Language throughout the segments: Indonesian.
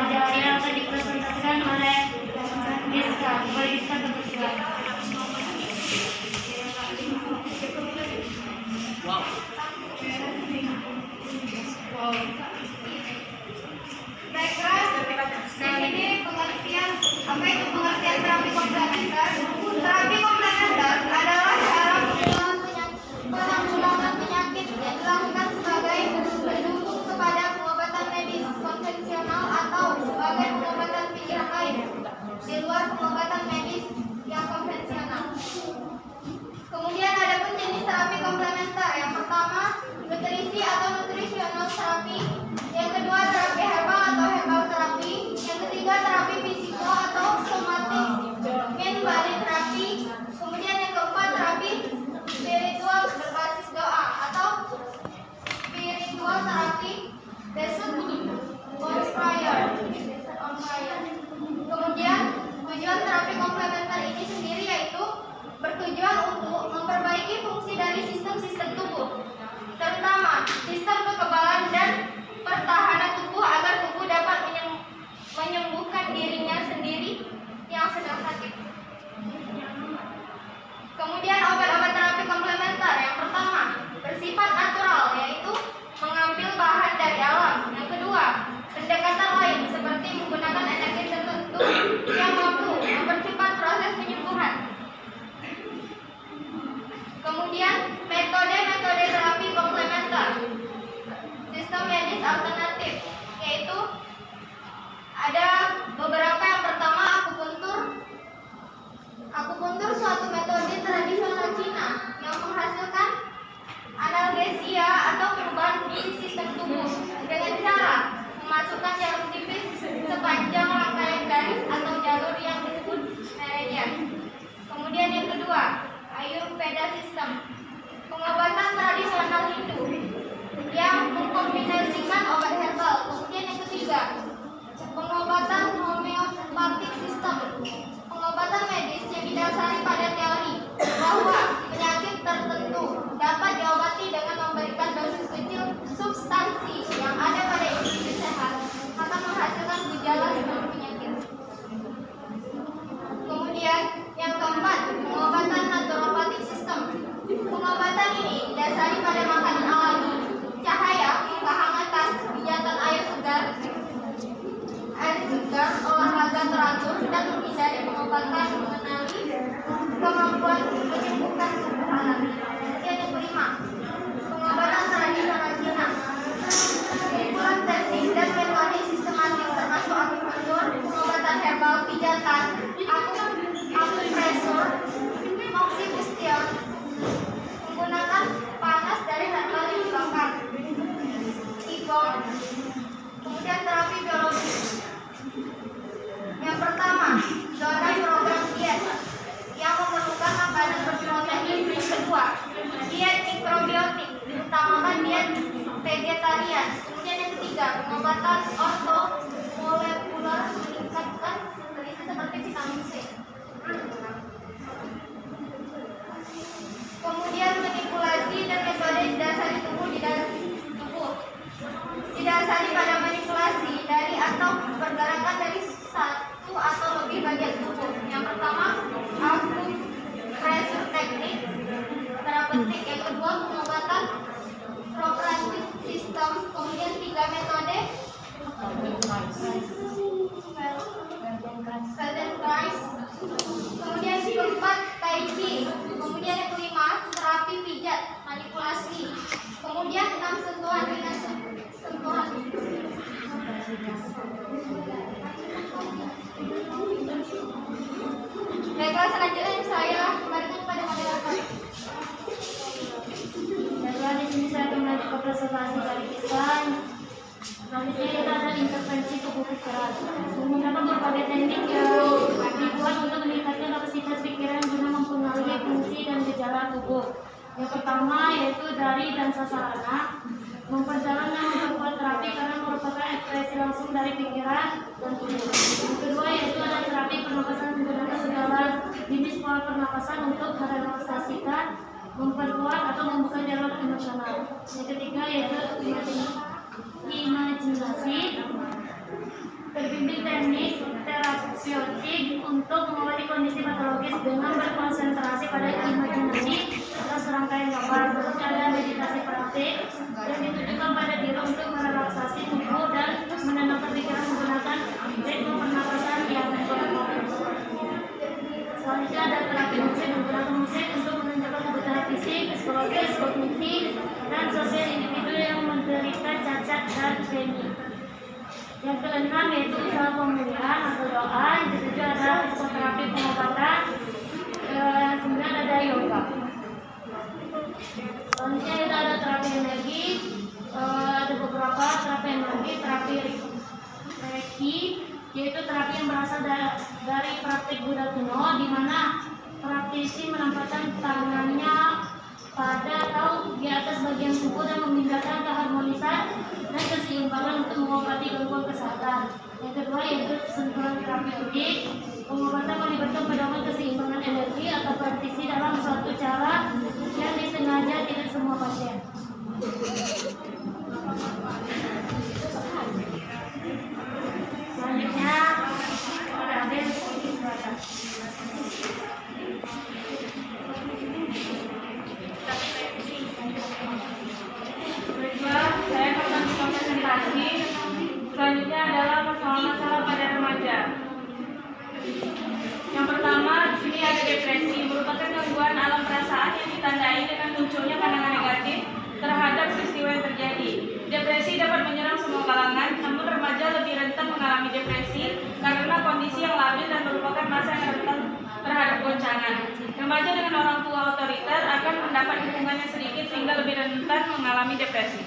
yang akan dipresentasikan oleh Giska. Boleh Giska teruskan. Wow. Baiklah, nah ini pengertian apa itu pengertian terapi komplementer. Terapi komplementer adalah cara penanggulangan penyakit yang dilakukan sebagai pendukung kepada pengobatan medis konvensional atau sebagai pengobatan pilihan lain di luar pengobatan medis yang konvensional. Kemudian ada pun jenis terapi komplementer. Yang pertama, nutrisi atau nutritional terapi. Yang kedua, terapi herbal atau herbal terapi. Yang ketiga, terapi fisiko atau somatik mind body terapi. Kemudian yang keempat, terapi spiritual berbasis doa atau spiritual terapi based on prayer. Kemudian tujuan terapi komplementer ini sendiri yaitu bertujuan untuk memperbaiki fungsi dari sistem-sistem tubuh, terutama sistem kekebalan dan pertahanan tubuh agar tubuh dapat menyembuhkan dirinya sendiri yang sedang sakit. Kemudian obat-obat terapi komplementer yang pertama bersifat natural, yaitu mengambil bahan dari alam. Yang kedua, pendekatan lain seperti menggunakan energi tertentu yang mampu mempercepat proses penyembuhan. Kemudian metode-metode terapi komplementer, sistem medis alternatif, yaitu ada beberapa. Yang pertama, akupuntur. Akupuntur suatu metode tradisional Cina yang menghasilkan analgesia atau perubahan fungsi sistem tubuh dengan cara memasukkan jarum tipis sepanjang rangkaian garis atau jalur yang disebut meridian. Kemudian yang kedua, Ayurveda sistem, pengobatan tradisional Hindu yang mengkombinasikan obat herbal. Kemudian yang ketiga, pengobatan homeopatik sistem, pengobatan medis yang didasari pada teori bahwa penyakit tertentu dapat diobati dengan memberikan dosis kecil substansi yang ada pada individu sehat akan menghasilkan gejala seluruh penyakit. Kemudian yang keempat, pengobatan naturopatik sistem. Pengobatan ini didasari pada makanan alami, cahaya, kehangatan, pijatan air segar, olahraga teratur, dan menghindari pengobatan mengenali kemampuan menyembuhkan tubuh alami. Kemudian yang kelima, pengobatan tradisional Cina. Kumpulan teknik dan metode sistematik termasuk akupuntur, pengobatan herbal, pijatan, akupresur, oksibustian, menggunakan panas dari herbal yang dibakar, qigong. Kemudian terapi biologis. Yang pertama, zona program diet yang memerlukan makanan berprotein. Yang kedua, diet mikrobiotik, diutamakan diet vegetarian. Kemudian yang ketiga, pengobatan ortomolekuler meningkatkan nutrisi seperti vitamin C. Kemudian manipulasi dan metode didasari tubuh didasari pada manipulasi dari atau pergerakan dari satu atau lebih bagian tubuh. Yang pertama, akupresur teknik terapeutik. Yang kedua, pengobatan propratif sistem. Kemudian tiga metode, Feldenkrais. Kemudian yang keempat, Tai Chi. Kemudian yang kelima, terapi pijat, manipulasi. Kemudian 6 sentuhan dengan sentuhan. Baiklah, selanjutnya saya kembalikan kepada moderator. Baiklah, di sini saya kembali ke presentasi dari Islam. Selanjutnya kita ada intervensi tubuh pikiran. Menggunakan berbagai teknik yang dibuat untuk meningkatkan kapasitas pikiran guna mempengaruhi fungsi dan gejala tubuh. Yang pertama yaitu dari dan sasarana. Memperdalam dan memperkuat terapi karena merupakan ekspresi langsung dari pikiran dan tubuh. Yang kedua yaitu ada terapi pernapasan menggunakan segala jenis pola pernapasan untuk merelaksasikan, memperkuat atau membuka jalur emosional. Yang ketiga yaitu imajinasi. Terbimbing teknik terapeutik untuk mengobati kondisi patologis dengan berkonsentrasi pada imajinasi atau serangkaian gambar. Selanjutnya ada meditasi praktik yang ditujukan pada diri untuk merelaksasi tubuh dan menenangkan pikiran menggunakan ritme pernapasan yang berfokus. Selanjutnya ada terapi musik menggunakan musik untuk menunjukkan kebutuhan fisik, psikologis, kognitif, dan sosial individu yang menderita cacat dan klinik. Yang keenam yaitu usaha pemulihan atau doa. Yang ketujuh adalah psikoterapi pengobatan. Yang sembilan ada yoga. Selanjutnya kita ada terapi energi. Ada beberapa terapi energi, terapi Reiki, yaitu terapi yang berasal dari praktik Buddha kuno, di mana praktisi menempatkan tangannya pada atau di atas bagian tubuh dan memindahkan keharmonisan dan keseimbangan untuk mengobati gangguan kesehatan. Yang kedua yaitu sentuhan terapeutik. Pengobatan melibatkan pedoman keseimbangan energi atau praktisi dalam suatu cara yang disengaja tidak semua pasien. Selanjutnya ada silakan. Baiklah, saya akan presentasi. Selanjutnya adalah masalah-masalah pada remaja. Yang pertama, di sini ada depresi, merupakan gangguan alam perasaan yang ditandai dengan munculnya pandangan negatif terhadap peristiwa yang terjadi. Depresi dapat menyerang semua kalangan, namun remaja lebih rentan mengalami depresi karena kondisi yang labil dan merupakan masa yang rentan terhadap goncangan. Remaja dengan orang tua otoriter akan mendapat dukungan yang sedikit sehingga lebih rentan mengalami depresi.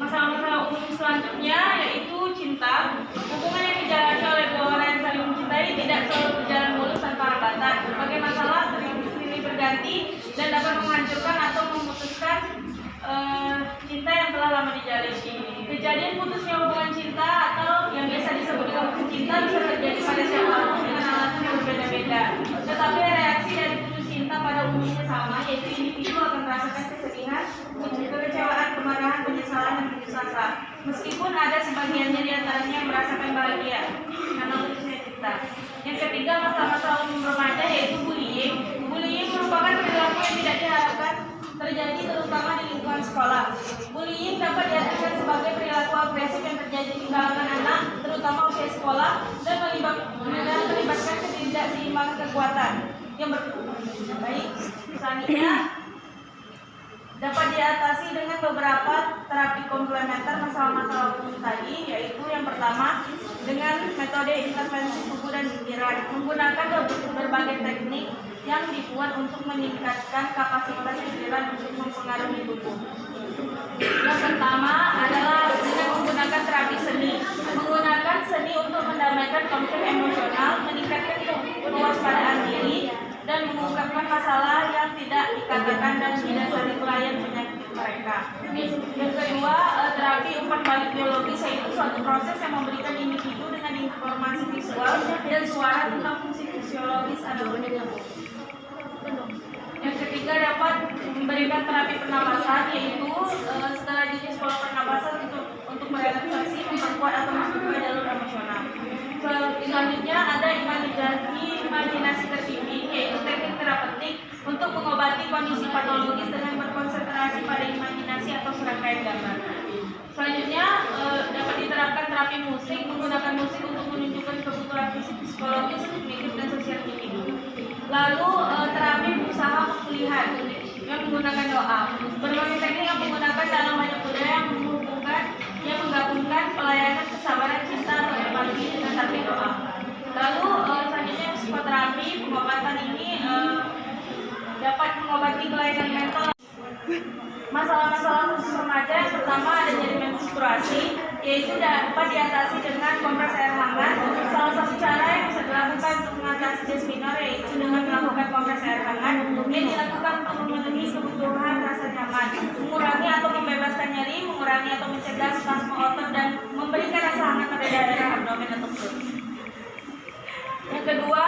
Masalah-masalah umum selanjutnya yaitu cinta. Hubungan yang dijalani oleh dua orang yang saling mencintai tidak selalu berjalan mulus tanpa hambatan. Berbagai masalah sering silih berganti dan dapat menghancurkan atau memutuskan cinta yang telah lama dijalin. Kejadian putusnya hubungan cinta atau yang biasa disebut dengan putus cinta bisa terjadi pada siapapun dengan alasan yang berbeda-beda. Tetapi reaksi dari putus cinta pada umumnya sama, yaitu individu akan merasakan kesedihan, kekecewaan, kemarahan, penyesalan, dan putus asa. Meskipun ada sebagiannya di antaranya yang merasakan bahagia karena putusnya cinta. Yang ketiga, masalah-masalah umum remaja yaitu bullying. Bullying merupakan perilaku yang tidak diharapkan terjadi terutama di lingkungan sekolah. Bullying dapat diartikan sebagai perilaku agresif yang terjadi di kalangan anak, terutama usia sekolah, dan melibatkan ketidakseimbangan kekuatan yang baik. Selanjutnya dapat diatasi dengan beberapa terapi komplementer masalah-masalah umum tadi, yaitu yang pertama dengan metode intervensi tubuh dan pikiran, menggunakan berbagai teknik yang dibuat untuk meningkatkan kapasitas pikiran untuk mempengaruhi tubuh. Yang pertama adalah dengan menggunakan terapi seni. Menggunakan seni untuk mendamaikan konflik emosional, meningkatkan kewaspadaan diri, dan mengungkapkan masalah yang tidak dikatakan dan didasari pelayan penyakit mereka. Yang kedua, terapi umpan balik biologis, yaitu suatu proses yang memberikan individu dengan informasi visual dan suara tentang fungsi fisiologis anatomik tubuh. Yang ketiga, dapat memberikan terapi pernapasan, yaitu segala jenis pola pernapasan untuk merelaksasi, memperkuat atau memperkuat jalur emosional. Selanjutnya ada imajinasi terbimbing, yaitu teknik terapeutik untuk mengobati kondisi patologis dengan berkonsentrasi pada imajinasi atau serangkaian gambar. Selanjutnya dapat diterapkan terapi musik, menggunakan musik untuk menunjukkan kebutuhan fisik, psikologis, kognitif, dan sosial individu. Lalu terapi usaha pemulihan yang menggunakan doa. Berbagai teknik yang menggunakan dalam banyak budaya yang menggabungkan pelayanan, kesabaran, cinta, atau empati dengan terapi doa. Lalu selanjutnya psikoterapi pengobatan ini dapat mengobati kelainan mental. Masalah-masalah khusus remaja yang pertama ada jadi menstruasi, yaitu dapat diatasi dengan kompres air hangat. Salah satu cara yang bisa dilakukan untuk mengatasi dyspnea yaitu dengan melakukan kompres air hangat yang dilakukan untuk memenuhi kebutuhan rasa nyaman, mengurangi atau membebaskan nyeri, mengurangi atau mencegah spasme otot, dan memberikan rasa hangat pada daerah abdomen atau perut. Yang kedua,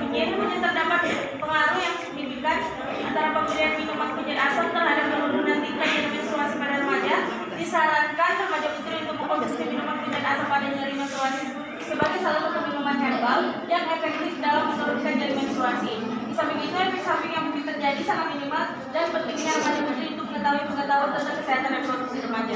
penyakit terdapat pengaruh yang signifikan antara pemberian minuman kunyit asam terhadap penurunan tingkat menstruasi pada remaja. Disarankan remaja putri untuk mengkonsumsi minuman tidak asam pada nyeri menstruasi sebagai salah satu minuman herbal yang efektif dalam menurunkan nyeri menstruasi. Di samping itu, efek samping yang mungkin terjadi sangat minimal dan pentingnya remaja muda untuk mengetahui pengetahuan tentang kesehatan reproduksi remaja.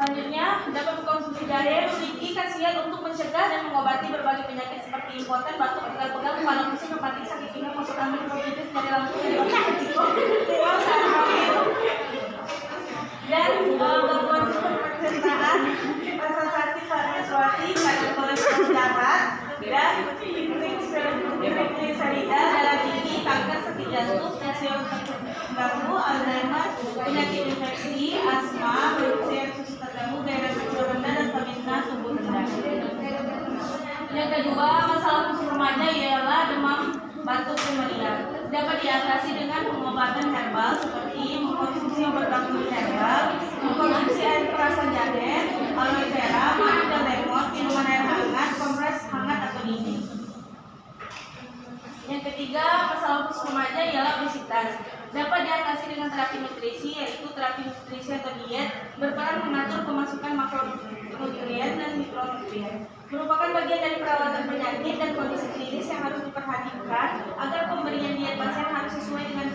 Selanjutnya, dapat mengkonsumsi jahe memiliki khasiat untuk mencegah dan mengobati berbagai penyakit seperti impoten, batuk, pegal-pegal, kepala pusing, rematik, sakit pinggang, masuk angin, bronkitis, nyeri lambung, nyeri otot, saat hamil, dan gangguan sistem pencernaan, rasa sakit saat menstruasi, kadar kolesterol darah, dan trigliserida, darah tinggi, kanker, sakit jantung, tensi terganggu, Alzheimer, penyakit infeksi, asma, produksi air susu terganggu, gairah seksual rendah, dan stamina tubuh rendah. Yang kedua, masalah khusus remaja ialah demam, batuk, pneumonia. Dapat diatasi dengan pengobatan herbal seperti mengkonsumsi obat batuk herbal, mengkonsumsi air perasan jahe, aloe vera, madu dan lemon, minuman air hangat, kompres hangat atau dingin. Yang ketiga, masalah khusus remaja ialah obesitas. Dapat diatasi dengan terapi nutrisi, yaitu terapi nutrisi atau diet, berperan mengatur pemasukan makronutrien dan mikronutrien. Merupakan bagian dari perawatan penyakit dan kondisi klinis yang harus diperhatikan agar pemberian diet pasien harus sesuai dengan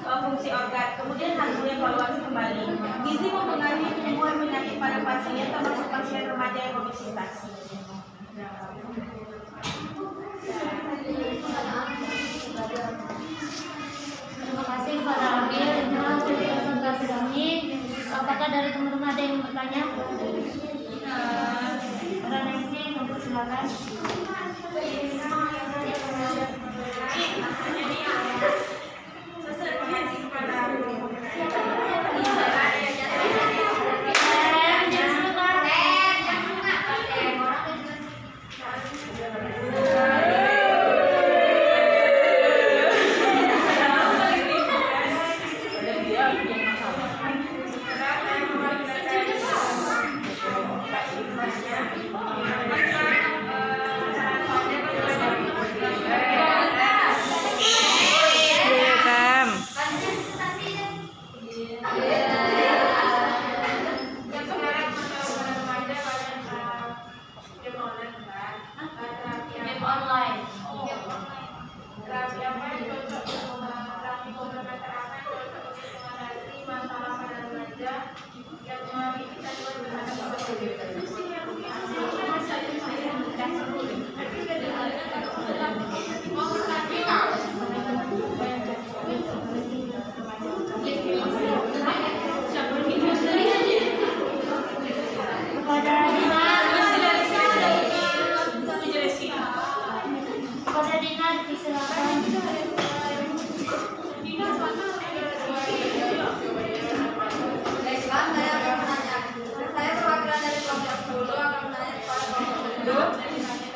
fungsi organ. Kemudian harus dievaluasi kembali. Gizi mempengaruhi penyembuhan penyakit pada pasien, termasuk pasien remaja yang obesitas. Terima kasih kepada Amir yang sudah presentasi kami. Apakah dari teman-teman ada yang bertanya? Ada nextnya yang silakan.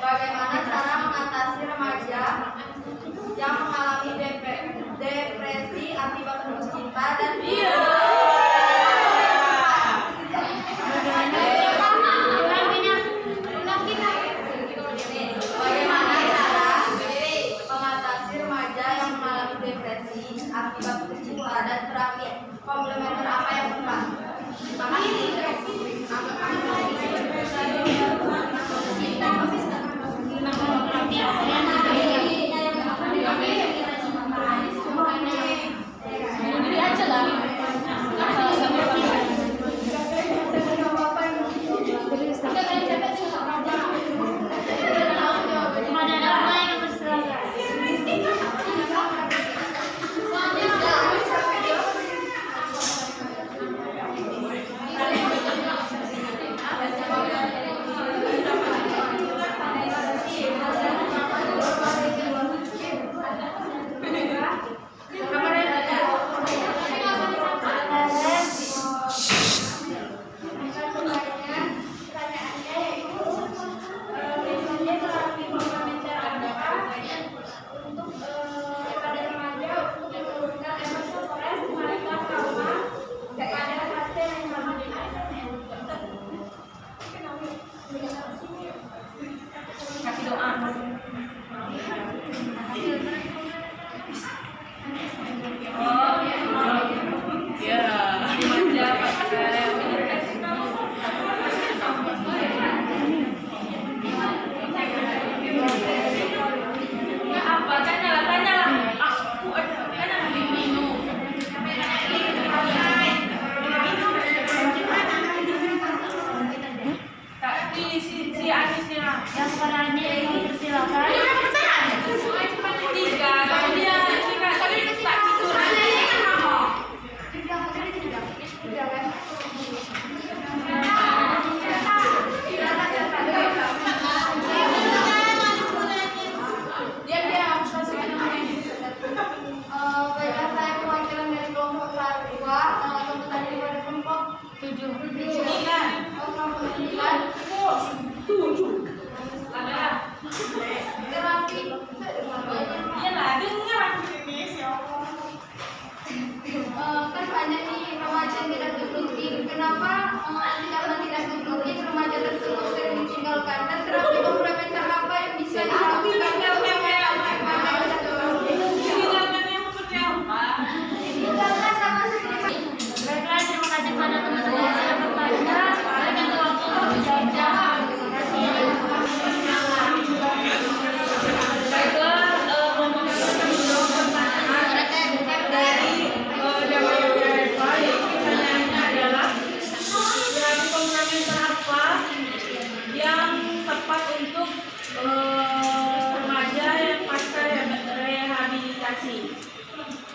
Bagaimana cara mengatasi remaja yang mengalami depresi akibat putus cinta dan bagaimana cara mengatasi remaja yang mengalami depresi akibat putus cinta dan terapi komplementer apa yang tepat? Terima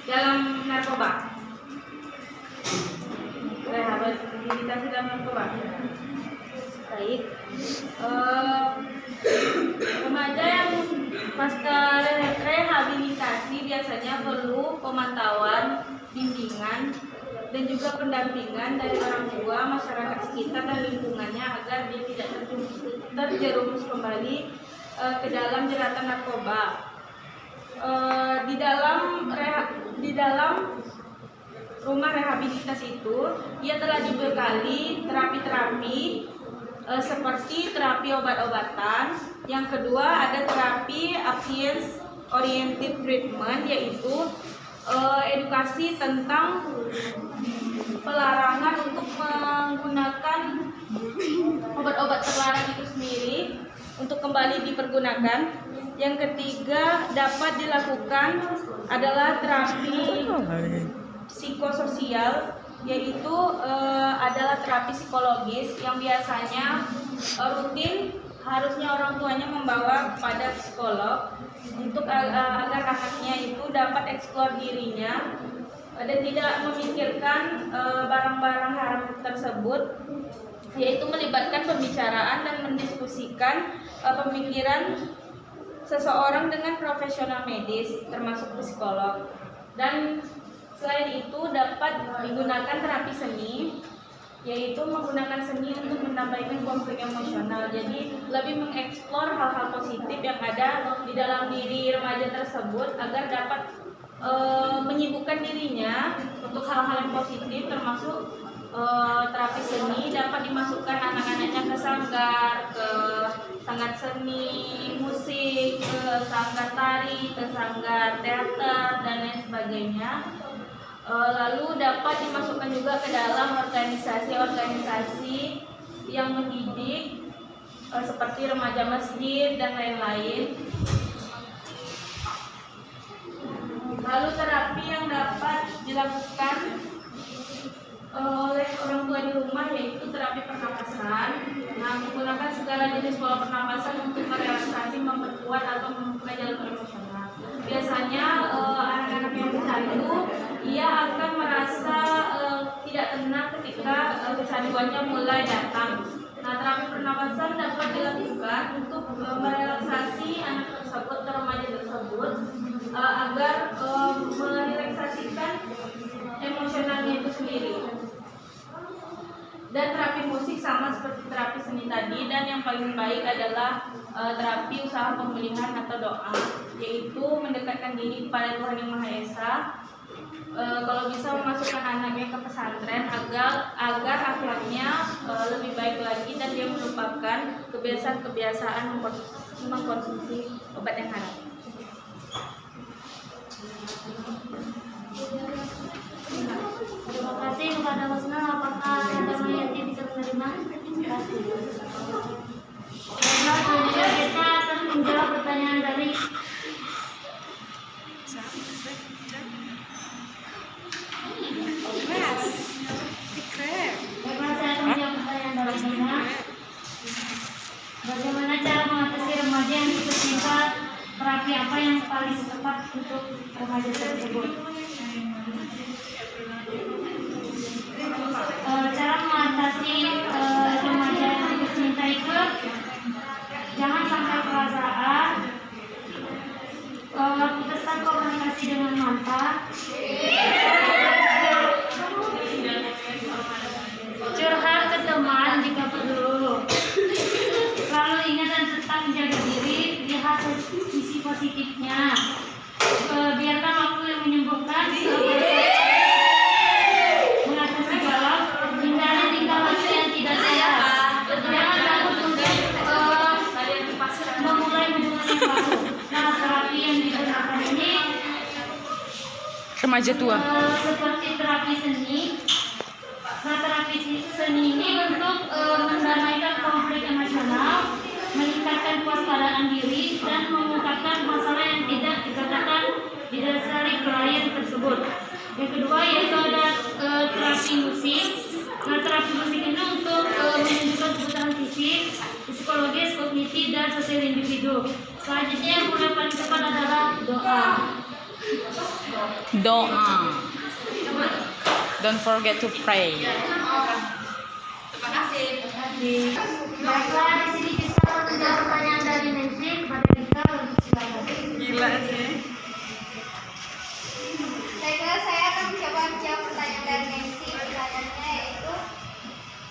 dalam narkoba. Rehabilitasi dalam narkoba. Baik. Remaja yang pasca rehabilitasi biasanya perlu pemantauan, bimbingan, dan juga pendampingan dari orang tua, masyarakat sekitar, dan lingkungannya agar dia tidak terjerumus kembali ke dalam jeratan narkoba. Di dalam rumah rehabilitasi itu, ia telah dibekali terapi-terapi seperti terapi obat-obatan. Yang kedua ada terapi abstinence oriented treatment, yaitu edukasi tentang pelarangan untuk menggunakan obat-obat terlarang itu sendiri untuk kembali dipergunakan. Yang ketiga dapat dilakukan adalah terapi psikososial, yaitu adalah terapi psikologis yang biasanya rutin, harusnya orang tuanya membawa kepada psikolog untuk agar anaknya itu dapat eksplor dirinya dan tidak memikirkan barang-barang haram tersebut, yaitu melibatkan pembicaraan dan mendiskusikan pemikiran seseorang dengan profesional medis termasuk psikolog. Dan selain itu dapat digunakan terapi seni, yaitu menggunakan seni untuk menambahkan konflik emosional. Jadi lebih mengeksplor hal-hal positif yang ada di dalam diri remaja tersebut agar dapat menyibukkan dirinya untuk hal-hal yang positif, termasuk terapi seni dapat dimasukkan anak-anaknya ke sanggar seni, musik, ke sanggar tari, ke sanggar teater, dan lain sebagainya. Lalu dapat dimasukkan juga ke dalam organisasi-organisasi yang mendidik seperti remaja masjid dan lain-lain. Lalu terapi yang dapat dilakukan oleh orang tua di rumah yaitu terapi pernapasan. Nah, menggunakan segala jenis pola pernapasan untuk merelaksasi, memperkuat atau membuka jalur emosional. Biasanya anak-anak yang pecandu, ia akan merasa tidak tenang ketika kecanduannya mulai datang. Nah, terapi pernapasan dapat dilakukan untuk merelaksasi anak tersebut atau remaja tersebut agar merelaksasikan emosionalnya itu sendiri. Dan terapi musik sama seperti terapi seni tadi, dan yang paling baik adalah terapi usaha pemulihan atau doa, yaitu mendekatkan diri kepada Tuhan Yang Maha Esa. Kalau bisa memasukkan anaknya ke pesantren agar akhlaknya lebih baik lagi dan dia melupakan kebiasaan-kebiasaan mengkonsumsi obat yang haram. Terima kasih kepada Husna. Apakah Tante Yanti bisa menerima? Baiklah, selanjutnya kita akan menjawab pertanyaan dari Baiklah, saya akan menjawab pertanyaan dari Nina. Bagaimana cara mengatasi remaja yang putus cinta? Terapi apa yang paling tepat untuk remaja tersebut? Cara mengatasi remaja yang putus cinta itu jangan sampai perasaan, putuskan komunikasi dengan mantan, curhat ke teman jika perlu. Selalu ingat dan tetap menjaga diri, lihat sisi positifnya. Biarkan waktu yang menyembuhkan. Mengatasi galau, hindari tingkah laku yang tidak sehat. Jangan takut untuk memulai hubungan yang baru. Nah, terapi yang digunakan ini remaja tua. Seperti terapi seni. Nah, terapi seni ini untuk mendamaikan konflik emosional, meningkatkan kewaspadaan diri, dan mengungkapkan masalah yang tidak dikatakan didasari klien tersebut. Yang kedua yaitu ada terapi musik. Nah, terapi musik ini untuk menunjukkan kebutuhan fisik, psikologis, kognitif, dan sosial individu. Selanjutnya yang paling tepat adalah doa. Doa. Don't forget to pray. Terima kasih. Baiklah, di sini bisa menjawab pertanyaan dari Nancy kepada Rizka untuk silakan. Gila sih. Baiklah, saya akan mencoba menjawab pertanyaan dari Nancy. Pertanyaannya yaitu,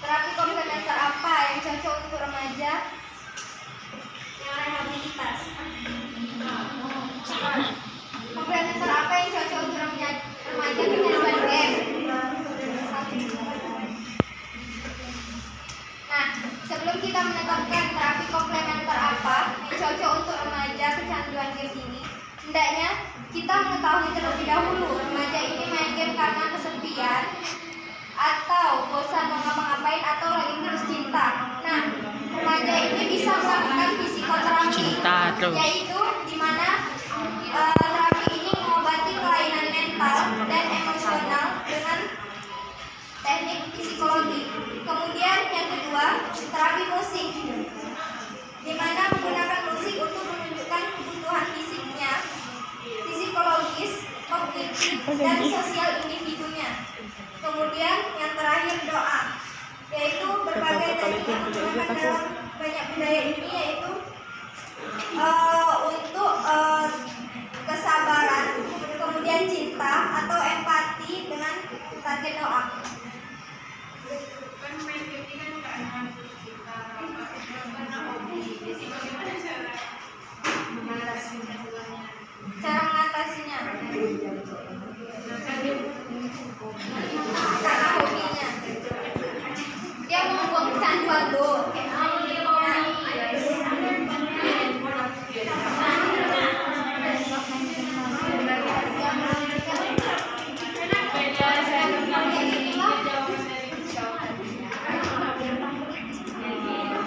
terapi komplementer apa yang cocok untuk remaja yang rehabilitas? Komplementer apa yang cocok untuk remaja penyandang game? Nah, sebelum kita menetapkan terapi komplementer apa yang cocok untuk remaja kecanduan game ini, hendaknya kita mengetahui terlebih dahulu remaja ini main game karena kesepian atau bosan mau ngapa-ngapain atau lagi terus cinta. Nah, remaja ini bisa melakukan psikoterapi, Cinta terus. yaitu di mana terapi ini mengobati kelainan mental dan emosional dengan teknik psikologi. Kemudian yang kedua, terapi musik, di mana menggunakan musik untuk menunjukkan kebutuhan fisiknya, psikologis, kognitif, dan sosial individunya. Kemudian yang terakhir, doa, yaitu berbagai teknik yang digunakan dalam banyak budaya ini, yaitu untuk kesabaran, kemudian cinta atau empati dengan target doa. Cara mengatasinya karena hobinya, dia mau buang kecanduan tuh.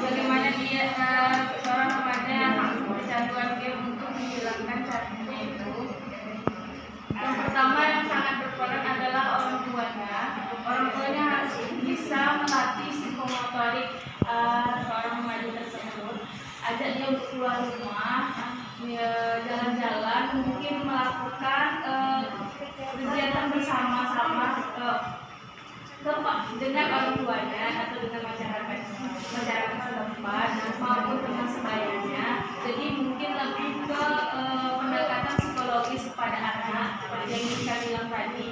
Bagaimana dia seorang remaja kecanduan game untuk menghilangkan caranya itu? Yang pertama yang sangat berperan adalah orang tuanya. Orang tuanya harus bisa melatih psikomotorik seorang remaja tersebut. Ajak dia untuk keluar rumah, jalan-jalan, mungkin melakukan kegiatan bersama-sama dengan orang tuanya atau dengan masyarakat setempat maupun teman sebayanya. Jadi mungkin lebih ke pendekatan psikologis kepada anak yang kita bilang tadi.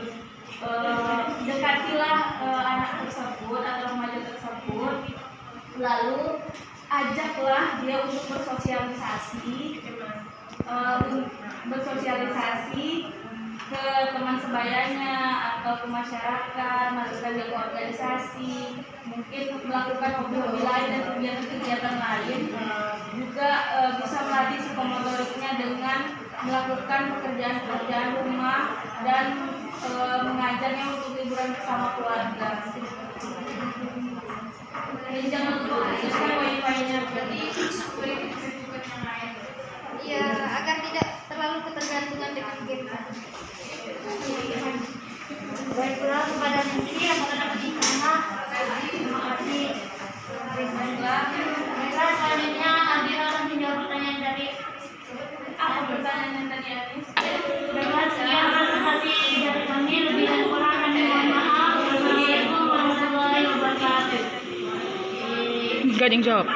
Dekatilah anak tersebut atau remaja tersebut, lalu ajaklah dia untuk bersosialisasi ke teman sebayanya atau ke masyarakat, masukkan dia ke organisasi, mungkin melakukan hobi-hobi lain dan kegiatan-kegiatan lain. Juga bisa melatih psikomotoriknya dengan melakukan pekerjaan rumah dan mengajarnya untuk liburan bersama keluarga. Dan jangan lupa aktifkan wifi-nya, berarti Ya, agar tidak terlalu ketergantungan dengan game. Baiklah, kepada Nancy apakah dapat diterima? Terima kasih. Baiklah, selanjutnya Adira akan menjawab pertanyaan dari apa pertanyaan yang tadi Anis? Baiklah, sekian presentasi dari kami. Lebih dan kurang kami mohon maaf. Wassalamualaikum warahmatullahi wabarakatuh. Gading jawab.